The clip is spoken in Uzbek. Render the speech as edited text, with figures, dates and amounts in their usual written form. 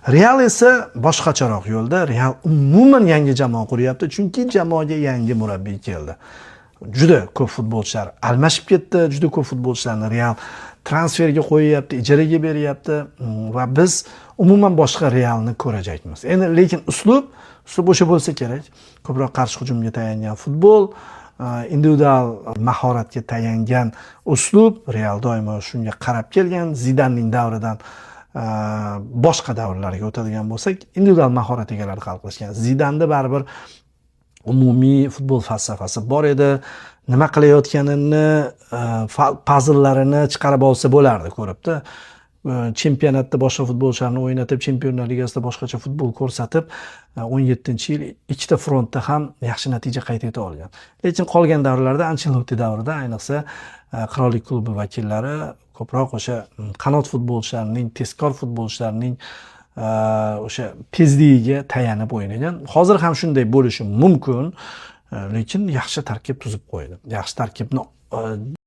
Real esa boshqacharoq yo'lda. Real umuman yangi jamoa quryapti, chunki jamoaga yangi murabbiy keldi. Juda ko'p futbolchilar almashib ketdi, juda ko'p futbolchilarni Real transferga qo'yyapti, ijaraga beryapti va biz umuman boshqa Realni ko'rajakmiz. Endi lekin uslub o'sha bo'lsa kerak. Ko'proq qarshi hujumga tayangan futbol, individual mahoratga tayangan uslub. Real doimo shunga qarab kelgan. Zidanning davridan boshqa davrlarga o'tadigan bo'lsak, individual mahorat egalari hal qilishgan. Zidanda baribir umumiy futbol falsafasi bor edi. Nima qilayotganini, pazllarini chiqarib olsa bo'lardi, ko'ribdi. Chempionatda boshqa futbolchilarni o'ynatib, Chempionlar Ligasida boshqacha futbol ko'rsatib, 17-yil ikkita frontda ham yaxshi natija qayd eta olgan. Lekin qolgan davrlarda, Ancelotti davrida, ayniqsa Qirollik klubi vakillari ko'proq o'sha qanot futbolchilarining, tezkor futbolchilarning o'sha tezligiga tayanib o'ynagan. Hozir ham shunday bo'lishi mumkin, lekin yaxshi tarkib tuzib qo'ydi. Yaxshi tarkibni